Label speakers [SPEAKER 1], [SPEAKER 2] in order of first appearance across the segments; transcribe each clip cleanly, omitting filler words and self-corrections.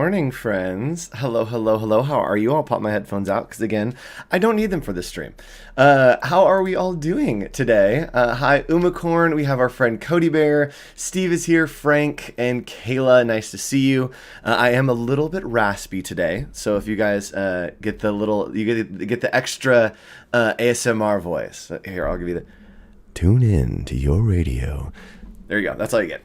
[SPEAKER 1] morning, friends. Hello, hello, hello. How are you? I'll pop my headphones out because, again, I don't need them for this stream. How are we all doing today? Hi, Umacorn. We have our friend Cody Bear. Steve is here. Frank and Kayla. Nice to see you. I am a little bit raspy today, so if you guys get the little, you get the extra ASMR voice. Here, I'll give you the tune in to your radio. There you go. That's all you get.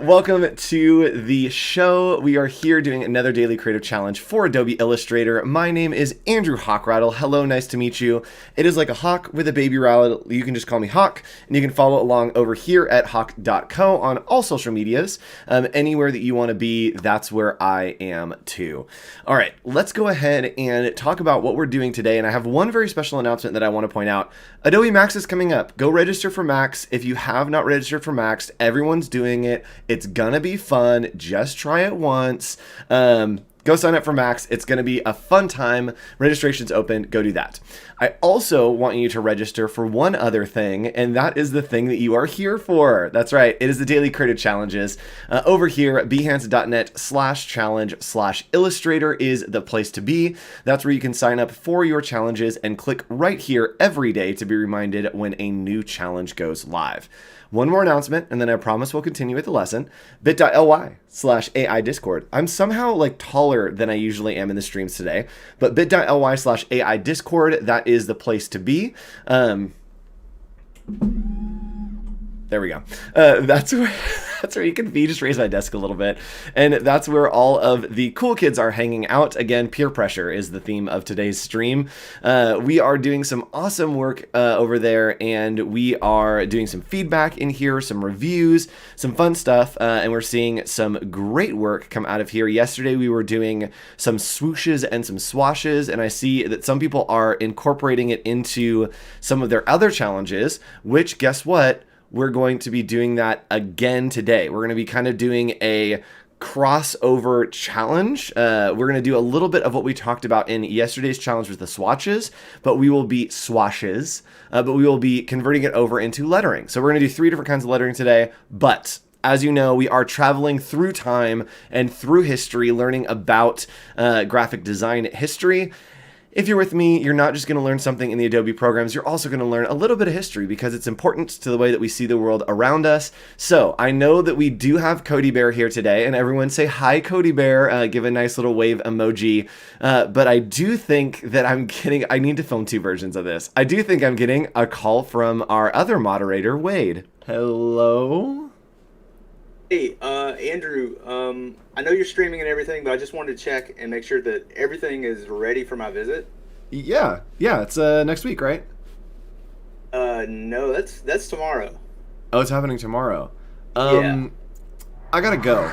[SPEAKER 1] Welcome to the show. We are here doing another daily creative challenge for Adobe Illustrator. My name is Andrew Hawkrattle. Hello, nice to meet you. It is like a hawk with a baby rattle. You can just call me Hawk, and you can follow along over here at hawk.co on all social medias. Anywhere that you want to be, that's where I am too. All right, let's go ahead and talk about what we're doing today. And I have one very special announcement that I want to point out. Adobe Max is coming up. Go register for Max. If you have not registered for Max, everyone's doing it. It's gonna be fun. Just try it once. Go sign up for Max. It's going to be a fun time. Registration's open. Go do that. I also want you to register for one other thing, and that is the thing that you are here for. That's right. It is the Daily Creative Challenges. Over here, behance.net/challenge/Illustrator is the place to be. That's where you can sign up for your challenges and click right here every day to be reminded when a new challenge goes live. One more announcement, and then I promise we'll continue with the lesson. bit.ly/AI Discord. I'm somehow like taller than I usually am in the streams today, but bit.ly/AI Discord, that is the place to be. There we go. That's where you can be. Just raise my desk a little bit. And that's where all of the cool kids are hanging out. Again, peer pressure is the theme of today's stream. We are doing some awesome work over there, and we are doing some feedback in here, some reviews, some fun stuff, and we're seeing some great work come out of here. Yesterday, we were doing some swooshes and some swashes, and I see that some people are incorporating it into some of their other challenges, which, guess what? We're going to be doing that again today. We're going to be kind of doing a crossover challenge. We're going to do a little bit of what we talked about in yesterday's challenge with the swatches, but we will be swashes, but we will be converting it over into lettering. So we're going to do 3 different kinds of lettering today, but as you know, we are traveling through time and through history, learning about graphic design history. If you're with me, you're not just going to learn something in the Adobe programs, you're also going to learn a little bit of history because it's important to the way that we see the world around us. So I know that we do have Cody Bear here today, and everyone say hi, Cody Bear, give a nice little wave emoji. But I do think that I need to film 2 versions of this. I do think I'm getting a call from our other moderator, Wade. Hello?
[SPEAKER 2] Hey, Andrew, I know you're streaming and everything, but I just wanted to check and make sure that everything is ready for my visit.
[SPEAKER 1] Yeah, it's next week, right?
[SPEAKER 2] No, that's tomorrow.
[SPEAKER 1] Oh, it's happening tomorrow.
[SPEAKER 2] Yeah.
[SPEAKER 1] I gotta go.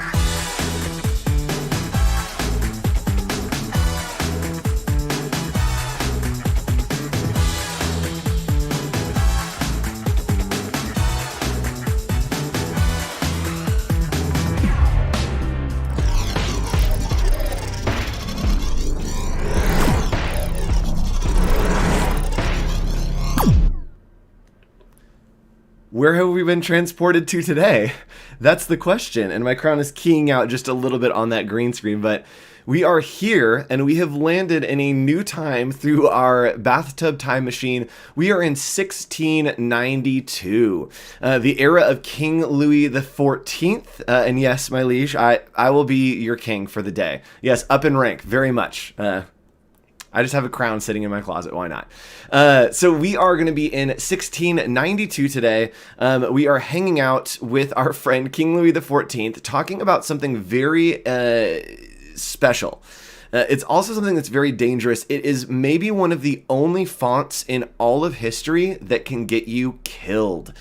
[SPEAKER 1] Where have we been transported to today? That's the question, and my crown is keying out just a little bit on that green screen, but we are here, and we have landed in a new time through our bathtub time machine. We are in 1692, the era of King Louis XIV, and yes, my liege, I will be your king for the day. Yes, up in rank, very much. I just have a crown sitting in my closet. Why not? So we are going to be in 1692 today. We are hanging out with our friend King Louis XIV, talking about something very special. It's also something that's very dangerous. It is maybe one of the only fonts in all of history that can get you killed.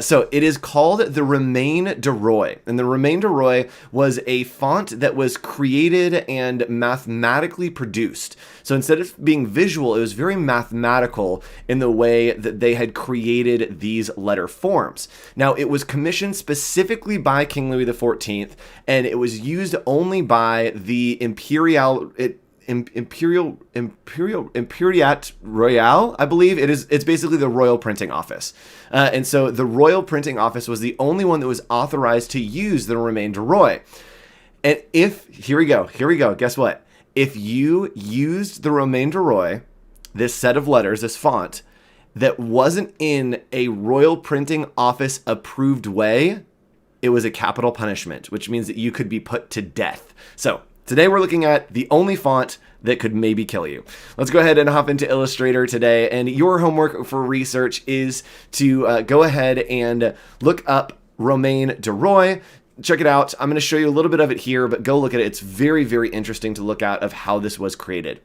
[SPEAKER 1] So it is called the Romain de Roy, and the Romain de Roy was a font that was created and mathematically produced. So instead of being visual, it was very mathematical in the way that they had created these letter forms. Now, it was commissioned specifically by King Louis XIV, and it was used only by the Imperiat Royale, I believe. It's basically the Royal Printing Office. And so the Royal Printing Office was the only one that was authorized to use the Romain de Roy. And here we go. Guess what? If you used the Romain de Roy, this set of letters, this font, that wasn't in a Royal Printing Office approved way, it was a capital punishment, which means that you could be put to death. So today we're looking at the only font that could maybe kill you. Let's go ahead and hop into Illustrator today. And your homework for research is to go ahead and look up Romain de Roy. Check it out. I'm going to show you a little bit of it here, but go look at it. It's very, very interesting to look at of how this was created.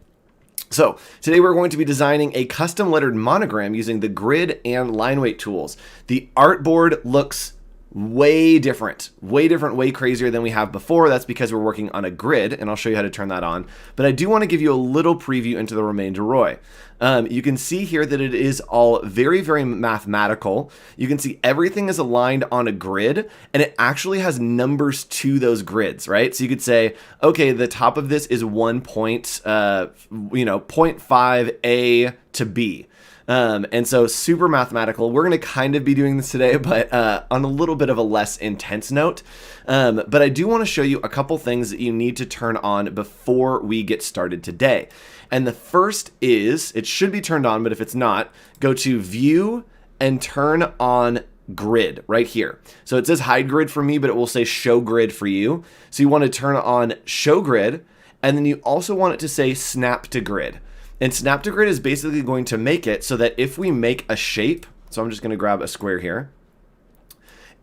[SPEAKER 1] So today we're going to be designing a custom lettered monogram using the grid and line weight tools. The artboard looks way different, way crazier than we have before. That's because we're working on a grid, and I'll show you how to turn that on. But I do want to give you a little preview into the Romain de Roy. You can see here that it is all very, very mathematical. You can see everything is aligned on a grid, and it actually has numbers to those grids, right? So you could say, okay, the top of this is 1 point, 0.5 A to B. And so super mathematical. We're going to kind of be doing this today, but on a little bit of a less intense note. But I do want to show you a couple things that you need to turn on before we get started today. And the first is, it should be turned on, but if it's not, go to View and turn on Grid right here. So it says Hide Grid for me, but it will say Show Grid for you. So you want to turn on Show Grid, and then you also want it to say Snap to Grid. And Snap to Grid is basically going to make it so that if we make a shape, so I'm just going to grab a square here,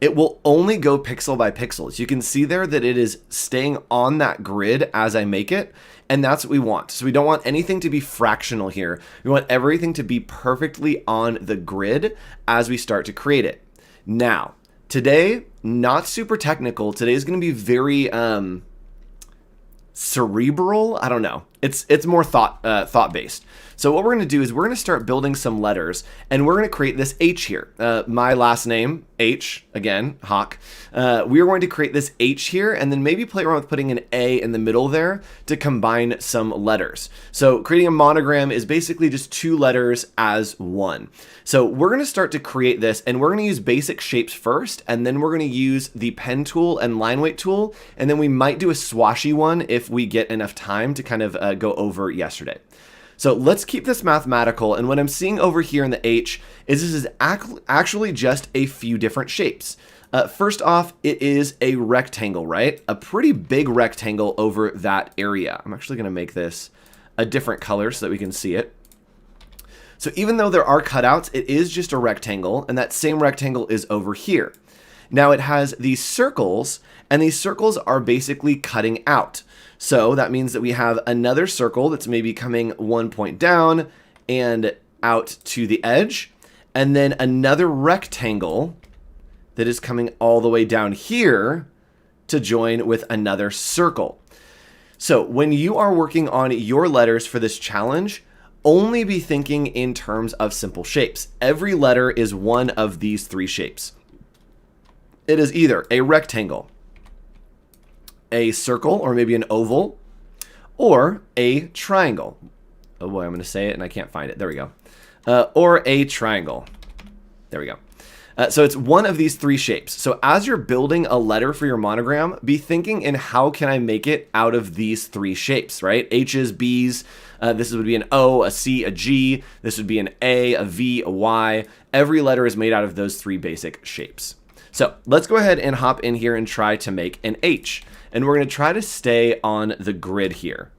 [SPEAKER 1] it will only go pixel by pixel. So you can see there that it is staying on that grid as I make it, and that's what we want. So we don't want anything to be fractional here. We want everything to be perfectly on the grid as we start to create it. Now, today, not super technical. Today is going to be very cerebral. I don't know. It's more thought based. So what we're going to do is we're going to start building some letters, and we're going to create this H here. My last name, H, again, Hawk. We are going to create this H here, and then maybe play around with putting an A in the middle there to combine some letters. So creating a monogram is basically just two letters as one. So we're going to start to create this, and we're going to use basic shapes first, and then we're going to use the pen tool and line weight tool, and then we might do a swashy one if we get enough time to kind of go over yesterday. So let's keep this mathematical, and what I'm seeing over here in the H is this is actually just a few different shapes. First off, it is a rectangle, right? A pretty big rectangle over that area. I'm actually going to make this a different color so that we can see it. So even though there are cutouts, it is just a rectangle, and that same rectangle is over here. Now it has these circles, and these circles are basically cutting out. So that means that we have another circle that's maybe coming 1 point down and out to the edge, and then another rectangle that is coming all the way down here to join with another circle. So when you are working on your letters for this challenge, only be thinking in terms of simple shapes. Every letter is one of these three shapes. It is either a rectangle, a circle, or maybe an oval, or a triangle. Oh boy, I'm going to say it and I can't find it. There we go. Or a triangle. There we go. So it's one of these three shapes. So as you're building a letter for your monogram, be thinking in how can I make it out of these three shapes, right? H's, B's, this would be an O, a C, a G. This would be an A, a V, a Y. Every letter is made out of those three basic shapes. So let's go ahead and hop in here and try to make an H. And we're going to try to stay on the grid here.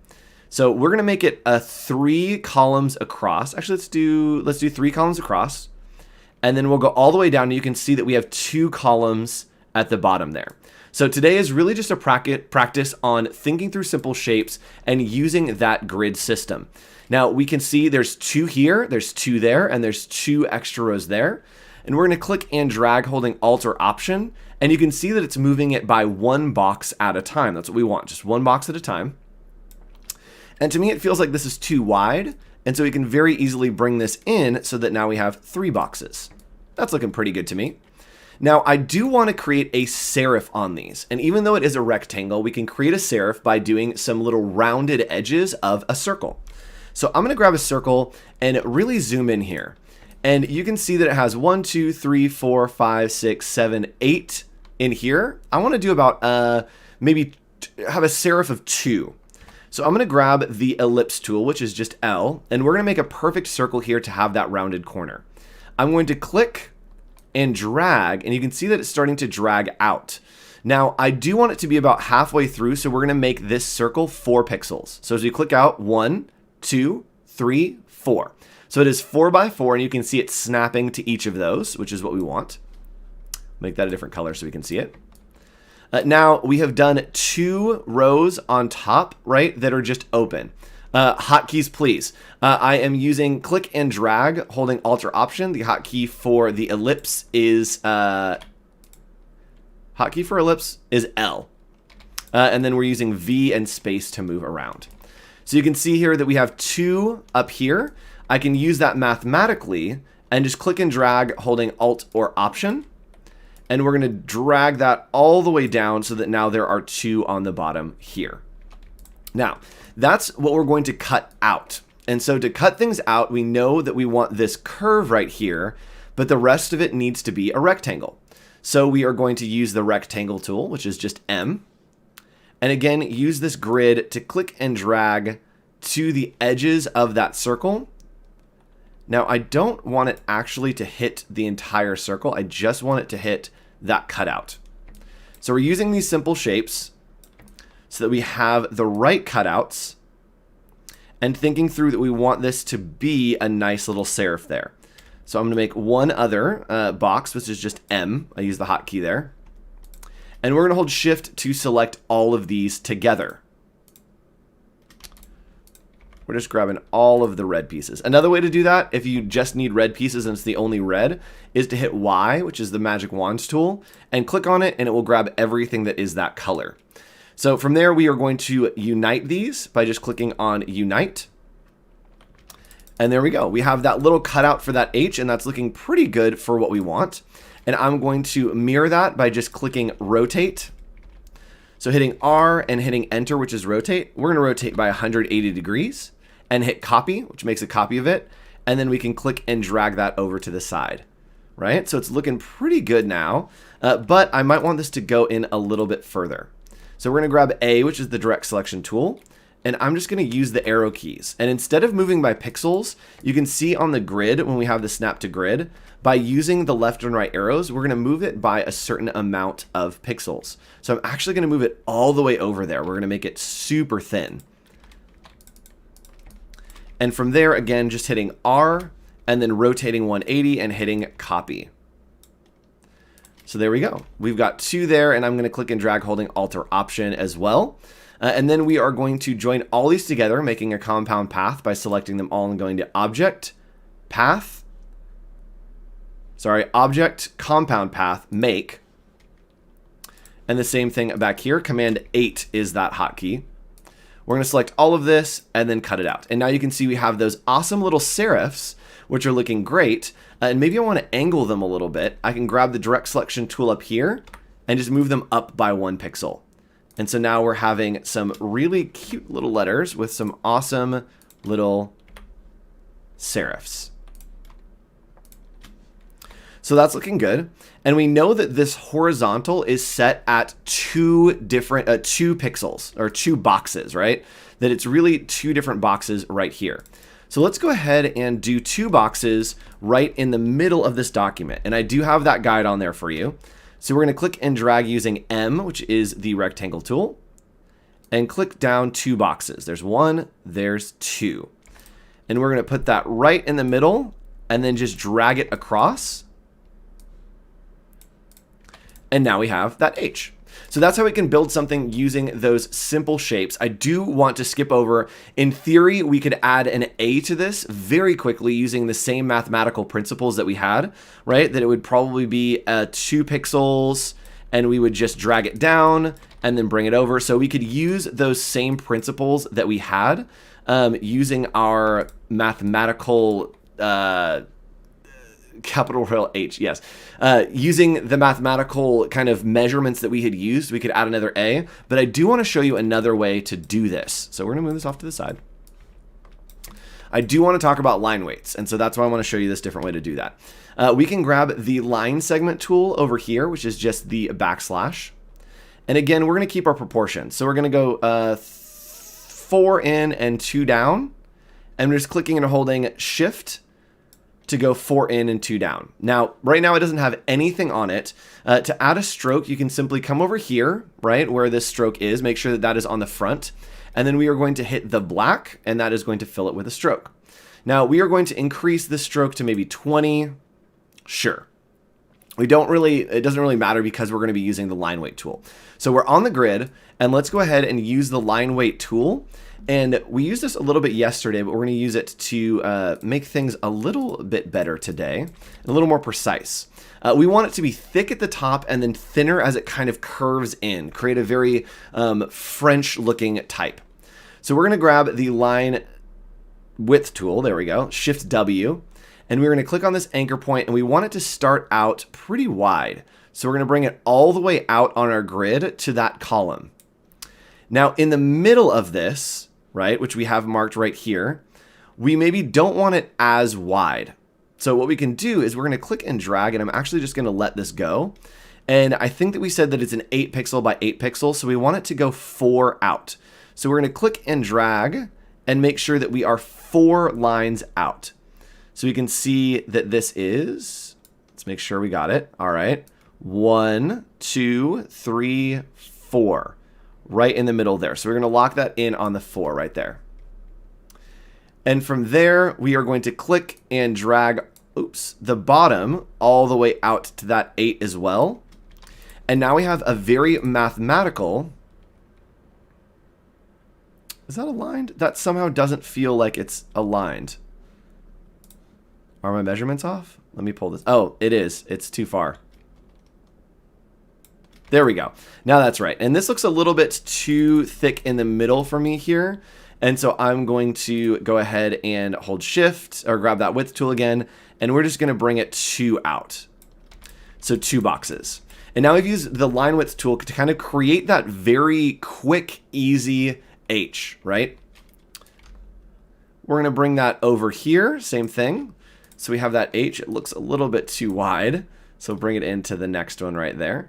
[SPEAKER 1] So we're going to make it a 3 columns across. Actually, let's do 3 columns across. And then we'll go all the way down. And you can see that we have 2 columns at the bottom there. So today is really just a practice on thinking through simple shapes and using that grid system. Now we can see there's 2 here, there's 2 there, and there's 2 extra rows there. And we're going to click and drag holding Alt or Option. And you can see that it's moving it by 1 box at a time. That's what we want, just 1 box at a time. And to me, it feels like this is too wide. And so we can very easily bring this in so that now we have 3 boxes. That's looking pretty good to me. Now, I do want to create a serif on these. And even though it is a rectangle, we can create a serif by doing some little rounded edges of a circle. So I'm going to grab a circle and really zoom in here. And you can see that it has 1, 2, 3, 4, 5, 6, 7, 8 in here. I want to do about maybe have a serif of 2. So I'm going to grab the ellipse tool, which is just L, and we're going to make a perfect circle here to have that rounded corner. I'm going to click and drag, and you can see that it's starting to drag out. Now, I do want it to be about halfway through, so we're going to make this circle 4 pixels. So as we click out, 1, 2, 3, 4. So it is 4 by 4, and you can see it snapping to each of those, which is what we want. Make that a different color so we can see it. Now, we have done 2 rows on top, right, that are just open. Hotkeys, please. I am using click and drag, holding Alt or Option. The hotkey for the ellipse is L. And then we're using V and space to move around. So you can see here that we have 2 up here. I can use that mathematically and just click and drag, holding Alt or Option. And we're going to drag that all the way down so that now there are 2 on the bottom here. Now, that's what we're going to cut out. And so to cut things out, we know that we want this curve right here, but the rest of it needs to be a rectangle. So we are going to use the rectangle tool, which is just M. And again, use this grid to click and drag to the edges of that circle. Now, I don't want it actually to hit the entire circle. I just want it to hit that cutout. So we're using these simple shapes so that we have the right cutouts, and thinking through that we want this to be a nice little serif there. So I'm going to make one other box, which is just M. I use the hotkey there. And we're going to hold Shift to select all of these together. We're just grabbing all of the red pieces. Another way to do that, if you just need red pieces and it's the only red, is to hit Y, which is the magic wands tool, and click on it, and it will grab everything that is that color. So from there, we are going to unite these by just clicking on Unite. And there we go. We have that little cutout for that H, and that's looking pretty good for what we want. And I'm going to mirror that by just clicking Rotate. So hitting R and hitting Enter, which is rotate, we're going to rotate by 180 degrees and hit Copy, which makes a copy of it. And then we can click and drag that over to the side, right? So it's looking pretty good now, but I might want this to go in a little bit further. So we're going to grab A, which is the direct selection tool, and I'm just going to use the arrow keys. And instead of moving by pixels, you can see on the grid when we have the snap to grid, by using the left and right arrows, we're going to move it by a certain amount of pixels. So I'm actually going to move it all the way over there. We're going to make it super thin. And from there, again, just hitting R and then rotating 180 and hitting Copy. So there we go. We've got 2 there, and I'm going to click and drag holding Alt or Option as well. And then we are going to join all these together, making a compound path by selecting them all and going to Object, Object, Compound Path, Make. And the same thing back here, Command 8 is that hotkey. We're going to select all of this and then cut it out. And now you can see we have those awesome little serifs, which are looking great. And maybe I want to angle them a little bit. I can grab the direct selection tool up here and just move them up by 1 pixel. And so now we're having some really cute little letters with some awesome little serifs. So that's looking good. And we know that this horizontal is set at 2 pixels or 2 boxes, right? That it's really 2 different boxes right here. So let's go ahead and do 2 boxes right in the middle of this document. And I do have that guide on there for you. So we're going to click and drag using M, which is the rectangle tool, and click down 2 boxes. There's 1, there's 2. And we're going to put that right in the middle and then just drag it across. And now we have that H. So that's how we can build something using those simple shapes. I do want to skip over. In theory, we could add an A to this very quickly using the same mathematical principles that we had, right? That it would probably be 2 pixels, and we would just drag it down and then bring it over. So we could use those same principles that we had using our mathematical capital royal H, yes. Using the mathematical kind of measurements that we had used, we could add another A, but I do want to show you another way to do this. So we're going to move this off to the side. I do want to talk about line weights, and so that's why I want to show you this different way to do that. We can grab the line segment tool over here, which is just the backslash, And again, we're going to keep our proportions. So we're going to go 4 in and 2 down. And we're just clicking and holding Shift to go 4 in and 2 down. Now, right now it doesn't have anything on it. To add a stroke, you can simply come over here, right, where this stroke is, make sure that that is on the front. And then we are going to hit the black, and that is going to fill it with a stroke. Now, we are going to increase the stroke to maybe 20. Sure. It doesn't really matter because we're going to be using the line weight tool. So we're on the grid, and let's go ahead and use the line weight tool. And we used this a little bit yesterday, but we're going to use it to make things a little bit better today, and a little more precise. We want it to be thick at the top and then thinner as it kind of curves in, create a very French-looking type. So we're going to grab the line width tool, there we go, Shift W, and we're going to click on this anchor point, and we want it to start out pretty wide. So we're going to bring it all the way out on our grid to that column. Now, in the middle of this, right, which we have marked right here, we maybe don't want it as wide. So what we can do is we're going to click and drag, and I'm actually just going to let this go. And I think that we said that it's an 8 pixel by 8 pixels, so we want it to go 4 out. So we're going to click and drag and make sure that we are 4 lines out. So we can see that this is, let's make sure we got it. All right, 1, 2, 3, 4. Right in the middle there. So we're going to lock that in on the 4 right there. And from there, we are going to click and drag, the bottom all the way out to that 8 as well. And now we have a very mathematical, is that aligned? That somehow doesn't feel like it's aligned. Are my measurements off? Let me pull this. Oh, it is. It's too far. There we go. Now that's right. And this looks a little bit too thick in the middle for me here. And so I'm going to go ahead and hold Shift or grab that width tool again. And we're just going to bring it 2 out. So 2 boxes. And now we've used the line width tool to kind of create that very quick, easy H, right? We're going to bring that over here. Same thing. So we have that H. It looks a little bit too wide. So bring it into the next one right there.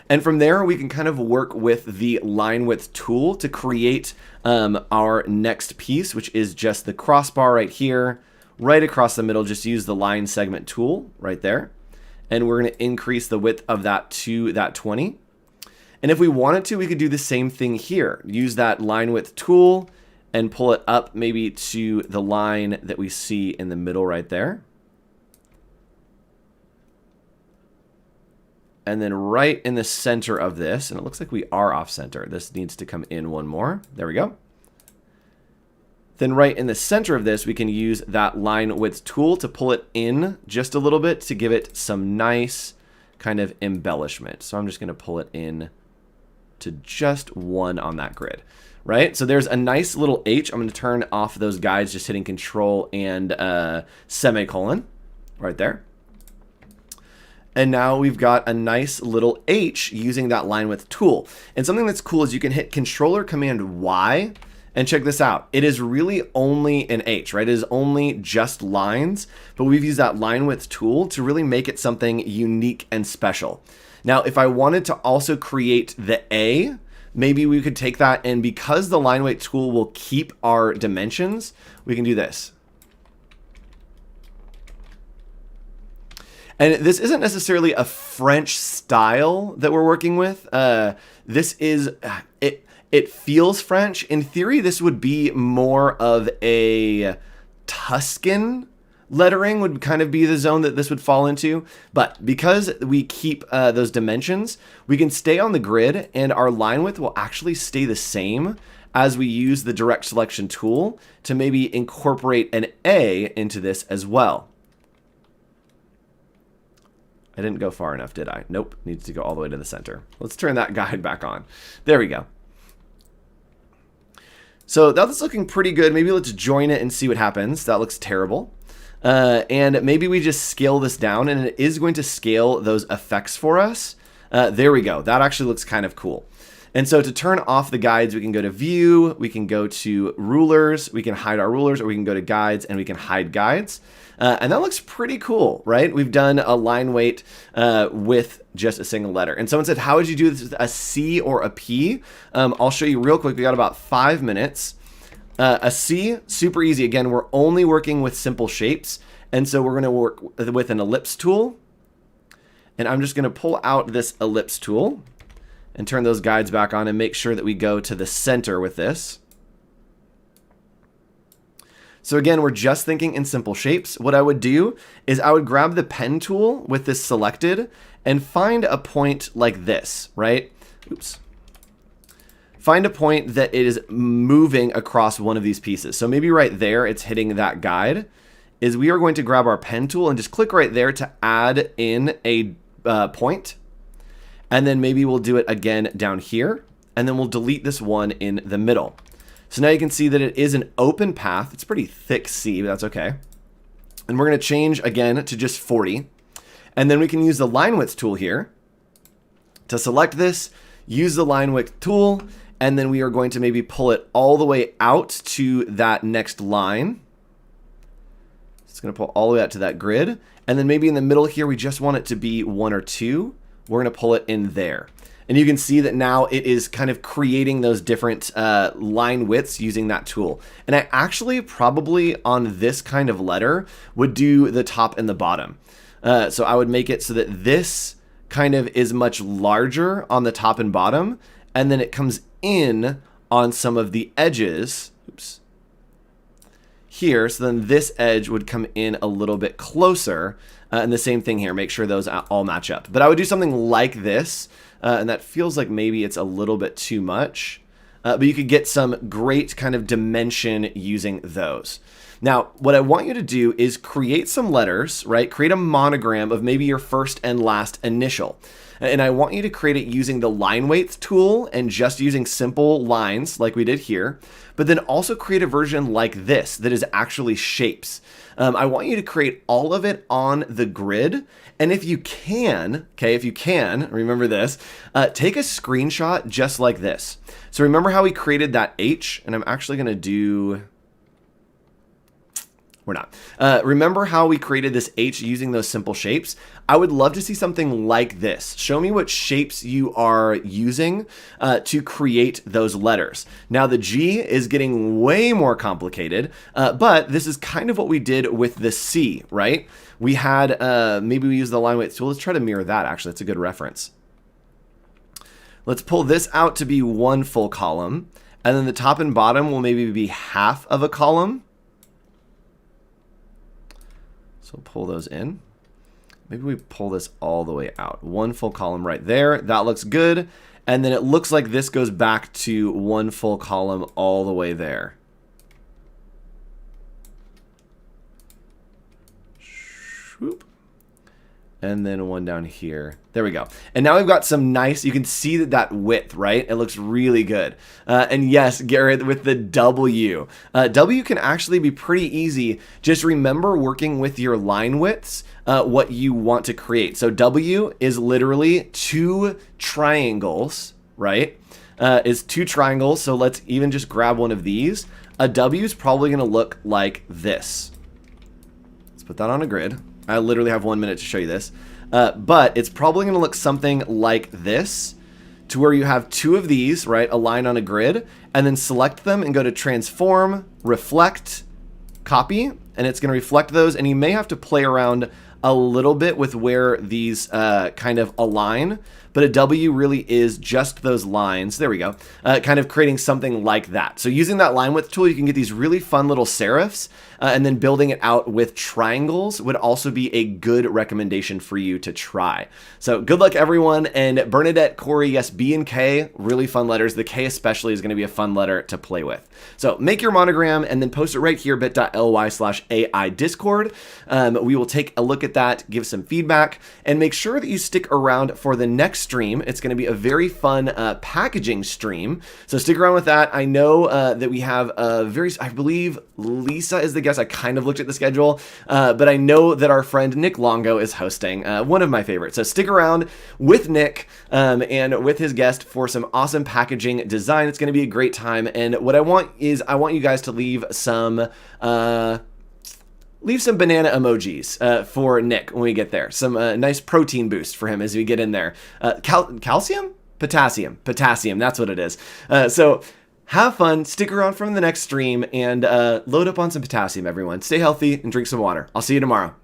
[SPEAKER 1] And from there, we can kind of work with the line width tool to create our next piece, which is just the crossbar right here, right across the middle. Just use the line segment tool right there. And we're going to increase the width of that to that 20. And if we wanted to, we could do the same thing here. Use that line width tool and pull it up maybe to the line that we see in the middle right there. And then right in the center of this, and it looks like we are off center. This needs to come in one more. There we go. Then right in the center of this, we can use that line width tool to pull it in just a little bit to give it some nice kind of embellishment. So I'm just going to pull it in to just 1 on that grid, right? So there's a nice little H. I'm going to turn off those guides, just hitting Control and semicolon right there. And now we've got a nice little H using that line width tool. And something that's cool is you can hit Controller Command Y, and check this out. It is really only an H, right? It is only just lines, but we've used that line width tool to really make it something unique and special. Now, if I wanted to also create the A, maybe we could take that, and because the line weight tool will keep our dimensions, we can do this. And this isn't necessarily a French style that we're working with. This is, it feels French. In theory, this would be more of a Tuscan lettering would kind of be the zone that this would fall into. But because we keep those dimensions, we can stay on the grid and our line width will actually stay the same as we use the direct selection tool to maybe incorporate an A into this as well. I didn't go far enough, did I? Nope, needs to go all the way to the center. Let's turn that guide back on. There we go. So that's looking pretty good. Maybe let's join it and see what happens. That looks terrible. And maybe we just scale this down, and it is going to scale those effects for us. There we go. That actually looks kind of cool. And so to turn off the guides, we can go to View, we can go to Rulers, we can hide our rulers, or we can go to Guides and we can hide guides. And that looks pretty cool, right? We've done a line weight with just a single letter. And someone said, how would you do this with a C or a P? I'll show you real quick. We got about 5 minutes. A C, super easy. Again, we're only working with simple shapes. And so we're going to work with an ellipse tool. And I'm just going to pull out this ellipse tool and turn those guides back on and make sure that we go to the center with this. So again, we're just thinking in simple shapes. What I would do is I would grab the pen tool with this selected and find a point like this, right? Oops. Find a point that it is moving across one of these pieces. So maybe right there, it's hitting that guide. Is we are going to grab our pen tool and just click right there to add in a point. And then maybe we'll do it again down here. And then we'll delete this one in the middle. So now you can see that it is an open path. It's pretty thick C, but that's okay. And we're going to change again to just 40. And then we can use the line width tool here to select this, use the line width tool, and then we are going to maybe pull it all the way out to that next line. It's going to pull all the way out to that grid. And then maybe in the middle here, we just want it to be 1 or 2. We're going to pull it in there. And you can see that now it is kind of creating those different line widths using that tool. And I actually probably on this kind of letter would do the top and the bottom. So I would make it so that this kind of is much larger on the top and bottom. And then it comes in on some of the edges. Oops. Here. So then this edge would come in a little bit closer. And the same thing here. Make sure those all match up. But I would do something like this. And that feels like maybe it's a little bit too much. But you could get some great kind of dimension using those. Now, what I want you to do is create some letters, right? Create a monogram of maybe your first and last initial. And I want you to create it using the line weights tool and just using simple lines like we did here. But then also create a version like this that is actually shapes. I want you to create all of it on the grid. And if you can, remember this, take a screenshot just like this. So remember how we created that H? And I'm actually going to do... We're not. Remember how we created this H using those simple shapes? I would love to see something like this. Show me what shapes you are using to create those letters. Now the G is getting way more complicated, but this is kind of what we did with the C, right? We had, maybe we use the line weight tool. Let's try to mirror that actually. That's a good reference. Let's pull this out to be 1 full column. And then the top and bottom will maybe be half of a column. So pull those in. Maybe we pull this all the way out. 1 full column right there. That looks good. And then it looks like this goes back to 1 full column all the way there. Swoop. And then 1 down here. There we go. And now we've got some nice, you can see that width, right? It looks really good. And yes, Garrett, with the W. W can actually be pretty easy. Just remember working with your line widths, what you want to create. So W is literally 2 triangles, right? Is 2 triangles. So let's even just grab one of these. A W is probably going to look like this. Let's put that on a grid. I literally have 1 minute to show you this. But it's probably going to look something like this, to where you have 2 of these, right, a line on a grid, and then select them and go to Transform, Reflect, Copy, and it's going to reflect those. And you may have to play around a little bit with where these kind of align, but a W really is just those lines. There we go. Kind of creating something like that. So using that line width tool, you can get these really fun little serifs, and then building it out with triangles would also be a good recommendation for you to try. So good luck, everyone. And Bernadette, Corey, yes, B and K, really fun letters. The K especially is going to be a fun letter to play with. So make your monogram and then post it right here, bit.ly/AI Discord. We will take a look at that, give some feedback, and make sure that you stick around for the next stream. It's going to be a very fun packaging stream. So stick around with that. I know that we have I believe Lisa is the guest. I kind of looked at the schedule, but I know that our friend Nick Longo is hosting, one of my favorites. So stick around with Nick and with his guest for some awesome packaging design. It's going to be a great time. And what I want you guys to leave some banana emojis for Nick when we get there. Some nice protein boost for him as we get in there. Calcium? Potassium. That's what it is. So have fun. Stick around from the next stream and load up on some potassium, everyone. Stay healthy and drink some water. I'll see you tomorrow.